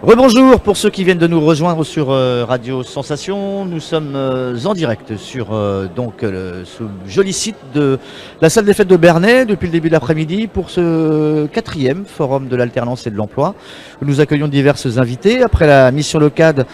Rebonjour pour ceux qui viennent de nous rejoindre sur Radio Sensation. Nous sommes en direct sur ce joli site de la salle des fêtes de Bernay depuis le début de l'après-midi pour ce 4e forum de l'alternance et de l'emploi. Nous accueillons diverses invités. Après la mission locale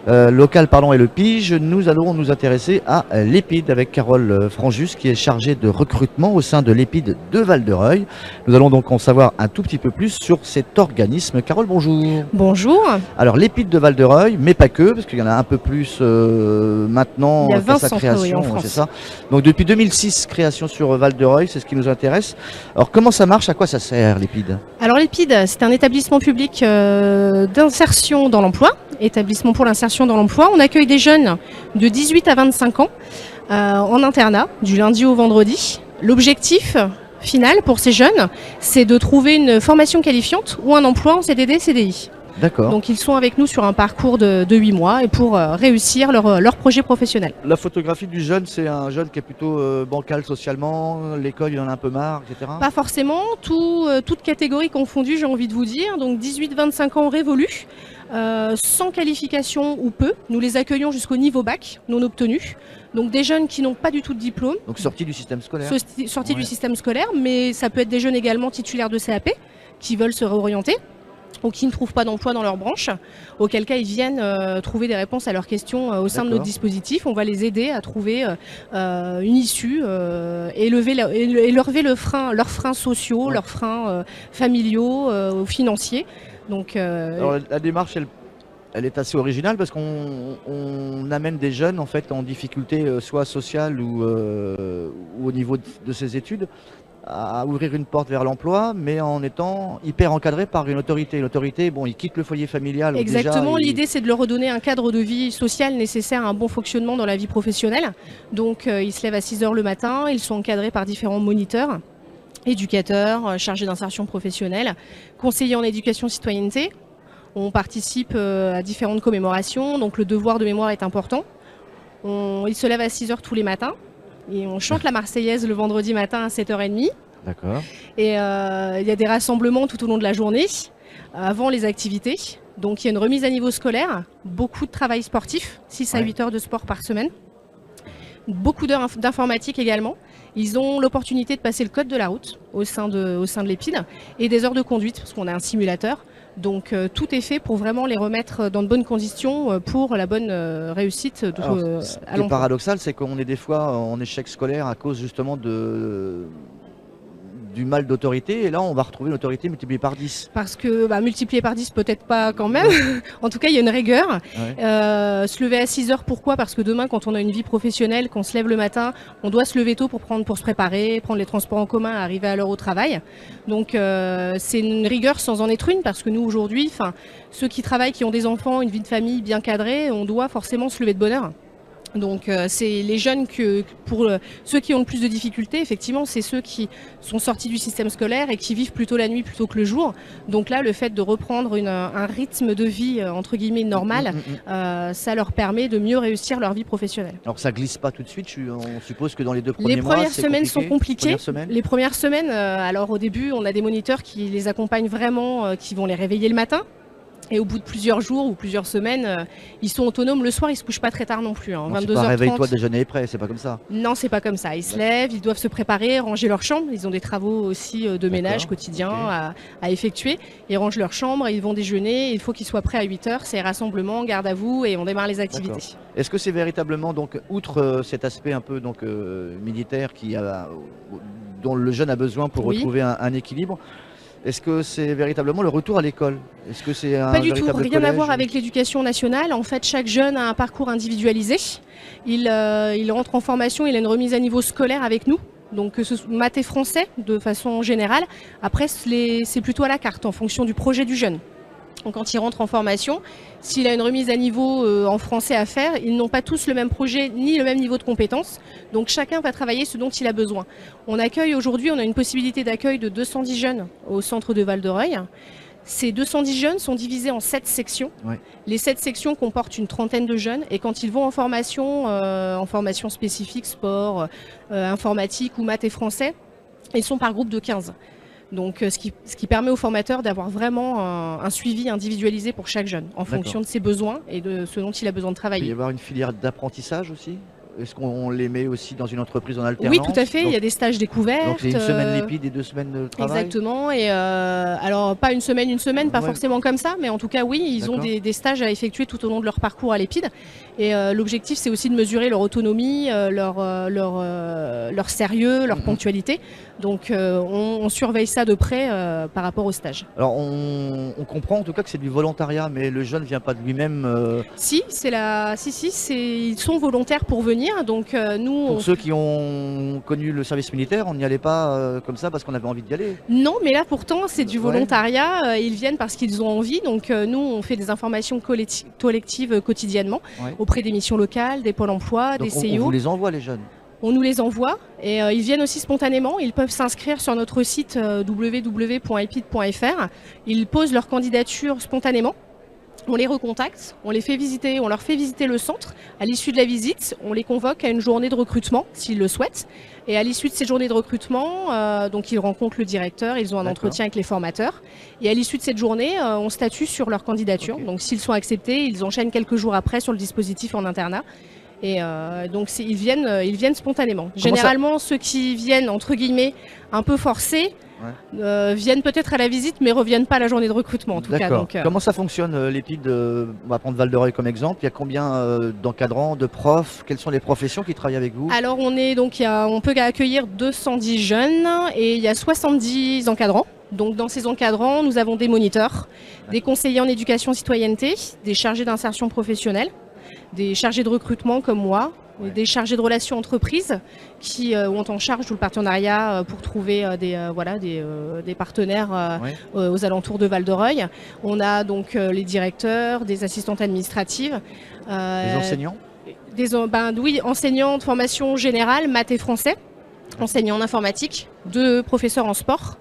et le PIGE, nous allons nous intéresser à l'EPID avec Carole Franjus qui est chargée de recrutement au sein de l'EPID de Val-de-Reuil. Nous allons donc en savoir un tout petit peu plus sur cet organisme. Carole, bonjour. Bonjour. Alors l'EPID de Val-de-Reuil, mais pas que, parce qu'il y en a un peu plus maintenant. Il y a 20 sa création, en France. c'est ça. Donc depuis 2006, création sur Val-de-Reuil, c'est ce qui nous intéresse. Alors comment ça marche, à quoi ça sert l'EPID? Alors l'EPID, c'est un établissement public d'insertion dans l'emploi, établissement pour l'insertion dans l'emploi. On accueille des jeunes de 18 à 25 ans en internat, du lundi au vendredi. L'objectif final pour ces jeunes, c'est de trouver une formation qualifiante ou un emploi en CDD, CDI. D'accord. Donc ils sont avec nous sur un parcours de 8 mois et pour réussir leur projet professionnel. La photographie du jeune, c'est un jeune qui est plutôt bancal socialement, l'école il en a un peu marre, etc. Pas forcément, toute catégorie confondue, j'ai envie de vous dire. Donc 18-25 ans révolus, sans qualification ou peu. Nous les accueillons jusqu'au niveau bac, non obtenu. Donc des jeunes qui n'ont pas du tout de diplôme. Donc sortis du système scolaire. Sortis du système scolaire, mais ça peut être des jeunes également titulaires de CAP qui veulent se réorienter ou qui ne trouvent pas d'emploi dans leur branche, auquel cas ils viennent trouver des réponses à leurs questions au sein de notre dispositif. On va les aider à trouver une issue et lever leurs freins sociaux, leurs freins familiaux, financiers. Donc, Alors, la démarche, elle est assez originale parce qu'on amène des jeunes en fait en difficulté soit sociale ou au niveau de ses études à ouvrir une porte vers l'emploi, mais en étant hyper encadré par une autorité. L'autorité, bon, ils quittent le foyer familial. Exactement, l'idée c'est de leur redonner un cadre de vie social nécessaire à un bon fonctionnement dans la vie professionnelle. Donc ils se lèvent à 6 h le matin, ils sont encadrés par différents moniteurs, éducateurs, chargés d'insertion professionnelle, conseillers en éducation citoyenneté. On participe à différentes commémorations, donc le devoir de mémoire est important. Ils se lèvent à 6 h tous les matins. Et on chante la Marseillaise le vendredi matin à 7 h 30. D'accord. Et il y a des rassemblements tout au long de la journée, avant les activités. Donc il y a une remise à niveau scolaire, beaucoup de travail sportif, 6 à 8 heures de sport par semaine. Beaucoup d'heures d'informatique également. Ils ont l'opportunité de passer le code de la route au sein de l'EPID et des heures de conduite, parce qu'on a un simulateur. Donc tout est fait pour vraiment les remettre dans de bonnes conditions pour la bonne réussite à l'emploi. Ce qui est paradoxal, c'est qu'on est des fois en échec scolaire à cause justement du mal d'autorité, et là on va retrouver une autorité multipliée par 10. Parce que multiplié par 10 peut-être pas quand même, en tout cas il y a une rigueur. Se lever à 6 h, pourquoi? Parce que demain quand on a une vie professionnelle, qu'on se lève le matin, on doit se lever tôt pour se préparer, prendre les transports en commun, arriver à l'heure au travail. Donc c'est une rigueur sans en être une, parce que nous aujourd'hui, ceux qui travaillent, qui ont des enfants, une vie de famille bien cadrée, on doit forcément se lever de bonne heure. Donc c'est les jeunes pour ceux qui ont le plus de difficultés, effectivement, c'est ceux qui sont sortis du système scolaire et qui vivent plutôt la nuit plutôt que le jour. Donc là, le fait de reprendre un rythme de vie entre guillemets normal, ça leur permet de mieux réussir leur vie professionnelle. Alors ça glisse pas tout de suite, on suppose que dans les 2 premiers mois, les premières semaines sont compliquées. Les premières semaines, alors au début, on a des moniteurs qui les accompagnent vraiment, qui vont les réveiller le matin. Et au bout de plusieurs jours ou plusieurs semaines, ils sont autonomes. Le soir, ils se couchent pas très tard non plus. 22h30. Réveille-toi, déjeuner est prêt, c'est pas comme ça. Non, c'est pas comme ça. Ils se lèvent, ils doivent se préparer, ranger leur chambre. Ils ont des travaux aussi de ménage quotidien à effectuer. Ils rangent leur chambre, ils vont déjeuner. Il faut qu'ils soient prêts à 8 h. C'est rassemblement, garde à vous, et on démarre les activités. Est-ce que c'est véritablement, donc, outre cet aspect un peu militaire dont le jeune a besoin pour retrouver un équilibre, est-ce que c'est véritablement le retour à l'école? Est-ce que c'est un Pas du tout, véritable rien à collège? voir avec l'éducation nationale. En fait, chaque jeune a un parcours individualisé. Il rentre en formation, il a une remise à niveau scolaire avec nous. Donc maths et français de façon générale. Après, c'est plutôt à la carte en fonction du projet du jeune. Donc quand il rentre en formation, s'il a une remise à niveau en français à faire, ils n'ont pas tous le même projet ni le même niveau de compétences. Donc chacun va travailler ce dont il a besoin. On accueille aujourd'hui, on a une possibilité d'accueil de 210 jeunes au centre de Val-de-Reuil. Ces 210 jeunes sont divisés en 7 sections. Les 7 sections comportent une trentaine de jeunes, et quand ils vont en formation spécifique, sport, informatique ou maths et français, ils sont par groupe de 15. Donc, ce qui permet aux formateurs d'avoir vraiment un suivi individualisé pour chaque jeune, en fonction de ses besoins et de ce dont il a besoin de Il peut travailler. y avoir une filière d'apprentissage aussi? Est-ce qu'on les met aussi dans une entreprise en alternance? Oui, tout à fait. Il y a des stages découvertes. Donc c'est une semaine lépide et 2 semaines de travail? Exactement. Et alors, pas une semaine, pas forcément comme ça, mais en tout cas, oui, ils ont des stages à effectuer tout au long de leur parcours à l'EPID. Et l'objectif, c'est aussi de mesurer leur autonomie, leur sérieux, leur ponctualité. Donc, on surveille ça de près par rapport au stage. Alors, on comprend en tout cas que c'est du volontariat, mais le jeune ne vient pas de lui-même. Si, ils sont volontaires pour venir. Donc, nous, Pour ceux qui ont connu le service militaire, on n'y allait pas comme ça parce qu'on avait envie d'y aller. Non, mais là pourtant c'est du volontariat. Ils viennent parce qu'ils ont envie. Donc nous, on fait des informations collectives quotidiennement auprès des missions locales, des pôles emploi, donc des CIO. On vous les envoie, les jeunes? On nous les envoie et ils viennent aussi spontanément. Ils peuvent s'inscrire sur notre site www.epid.fr. Ils posent leur candidature spontanément. On les recontacte, on leur fait visiter le centre. À l'issue de la visite, on les convoque à une journée de recrutement s'ils le souhaitent. Et à l'issue de ces journées de recrutement, donc ils rencontrent le directeur, ils ont un entretien avec les formateurs. Et à l'issue de cette journée, on statue sur leur candidature. Donc s'ils sont acceptés, ils enchaînent quelques jours après sur le dispositif en internat. Et donc ils viennent spontanément. Généralement, ceux qui viennent entre guillemets un peu forcés viennent peut-être à la visite, mais reviennent pas à la journée de recrutement en tout cas. Donc, comment ça fonctionne l'EPID? On va prendre Val-de-Reuil comme exemple. Il y a combien d'encadrants, de profs? Quelles sont les professions qui travaillent avec vous? Alors on peut accueillir 210 jeunes et il y a 70 encadrants. Donc dans ces encadrants, nous avons des moniteurs, des conseillers en éducation citoyenneté, des chargés d'insertion professionnelle, des chargés de recrutement comme moi, des chargés de relations entreprises qui ont en charge tout le partenariat pour trouver des partenaires aux alentours de Val-de-Reuil. On a donc les directeurs, des assistantes administratives. Des enseignants? Oui, enseignants de formation générale, maths et français, enseignants en informatique, 2 professeurs en sport.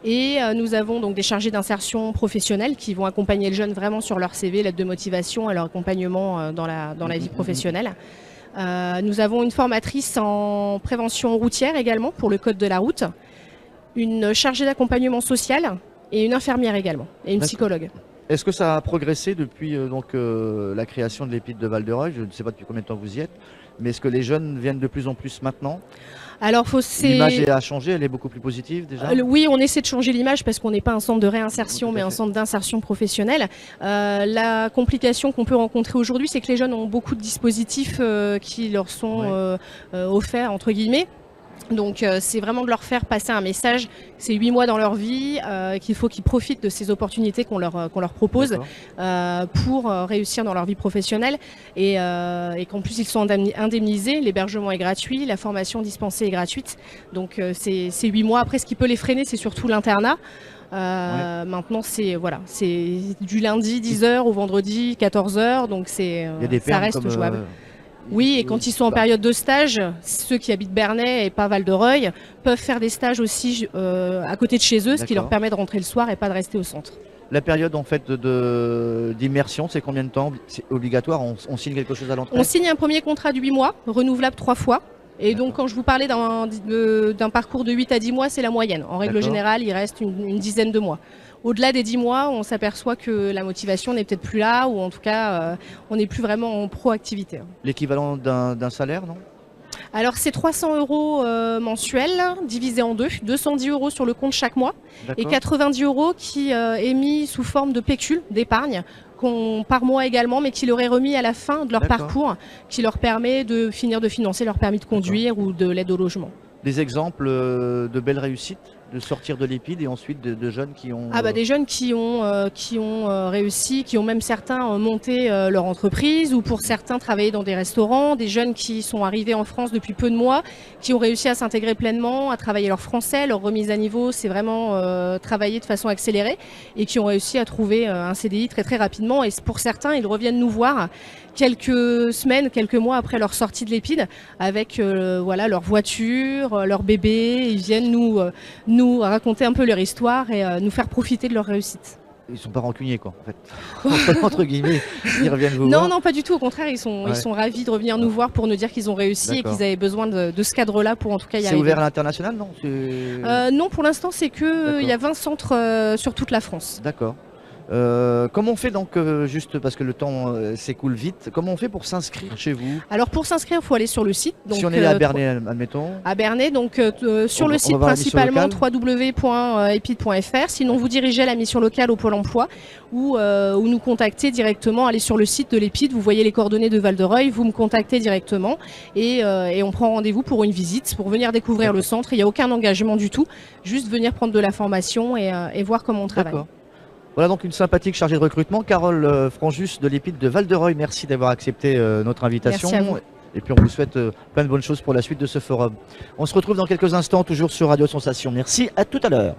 Et nous avons donc des chargés d'insertion professionnelle qui vont accompagner le jeune vraiment sur leur CV, lettre de motivation et leur accompagnement dans la vie professionnelle. Nous avons une formatrice en prévention routière également pour le code de la route, une chargée d'accompagnement social et une infirmière également, et une psychologue. Est-ce que ça a progressé depuis la création de l'EPID de Val-de-Reuil? Je ne sais pas depuis combien de temps vous y êtes, mais est-ce que les jeunes viennent de plus en plus maintenant? Alors, l'image a changé, elle est beaucoup plus positive déjà? Oui, on essaie de changer l'image parce qu'on n'est pas un centre de réinsertion, mais un centre d'insertion professionnelle. La complication qu'on peut rencontrer aujourd'hui, c'est que les jeunes ont beaucoup de dispositifs qui leur sont offerts, entre guillemets. Donc c'est vraiment de leur faire passer un message, c'est 8 mois dans leur vie, qu'il faut qu'ils profitent de ces opportunités qu'on leur propose pour réussir dans leur vie professionnelle et qu'en plus ils sont indemnisés, l'hébergement est gratuit, la formation dispensée est gratuite. Donc c'est 8 mois. Après, ce qui peut les freiner, c'est surtout l'internat. Maintenant c'est du lundi 10h au vendredi 14h, donc ça reste jouable. Oui, et quand ils sont en période de stage, ceux qui habitent Bernay et pas Val-de-Reuil peuvent faire des stages aussi à côté de chez eux, ce qui leur permet de rentrer le soir et pas de rester au centre. La période en fait d'immersion, c'est combien de temps? C'est obligatoire? On signe quelque chose à l'entrée? On signe un premier contrat de 8 mois, renouvelable 3 fois. Et donc quand je vous parlais d'un parcours de 8 à 10 mois, c'est la moyenne. En règle générale, il reste une dizaine de mois. Au-delà des 10 mois, on s'aperçoit que la motivation n'est peut-être plus là, ou en tout cas, on n'est plus vraiment en proactivité. L'équivalent d'un salaire, non? Alors c'est 300 € mensuels, divisé en 2, 210 € sur le compte chaque mois, et 90 € qui est mis sous forme de pécule, d'épargne, par mois également, mais qui leur est remis à la fin de leur parcours, qui leur permet de finir de financer leur permis de conduire ou de l'aide au logement. Des exemples de belles réussites, de sortir de l'EPID et ensuite de jeunes qui ont... Des jeunes qui ont réussi, qui ont même certains monté leur entreprise, ou pour certains travaillé dans des restaurants, des jeunes qui sont arrivés en France depuis peu de mois, qui ont réussi à s'intégrer pleinement, à travailler leur français, leur remise à niveau, c'est vraiment travailler de façon accélérée, et qui ont réussi à trouver un CDI très très rapidement. Et pour certains, ils reviennent nous voir quelques semaines, quelques mois après leur sortie de l'EPID, avec leur voiture, leur bébé. Ils viennent nous raconter un peu leur histoire et nous faire profiter de leur réussite. Ils sont pas rancuniers, quoi, en fait. Entre guillemets, ils reviennent vous Non, voir. non, pas du tout. Au contraire, ils sont ravis de revenir nous voir pour nous dire qu'ils ont réussi et D'accord. qu'ils avaient besoin de ce cadre-là pour en tout cas y C'est arriver. ouvert à l'international, non? Non, pour l'instant, c'est que il y a 20 centres sur toute la France. D'accord. Comment on fait donc, juste parce que le temps s'écoule vite, comment on fait pour s'inscrire chez vous? Alors pour s'inscrire, il faut aller sur le site. Donc, Si on est là à Bernay, admettons. à Bernay, donc sur On le va site voir la mission principalement locale. www.epid.fr. Sinon, vous dirigez à la mission locale au Pôle emploi ou nous contactez directement. Allez sur le site de l'Epid, vous voyez les coordonnées de Val-de-Reuil, vous me contactez directement et on prend rendez-vous pour une visite, pour venir découvrir le centre. Il n'y a aucun engagement du tout, juste venir prendre de la formation et voir comment on travaille. D'accord. Voilà donc une sympathique chargée de recrutement, Carole Franjus de l'Épide de Val-de-Reuil. Merci d'avoir accepté notre invitation. Merci à vous. Et puis on vous souhaite plein de bonnes choses pour la suite de ce forum. On se retrouve dans quelques instants, toujours sur Radio Sensation. Merci, à tout à l'heure.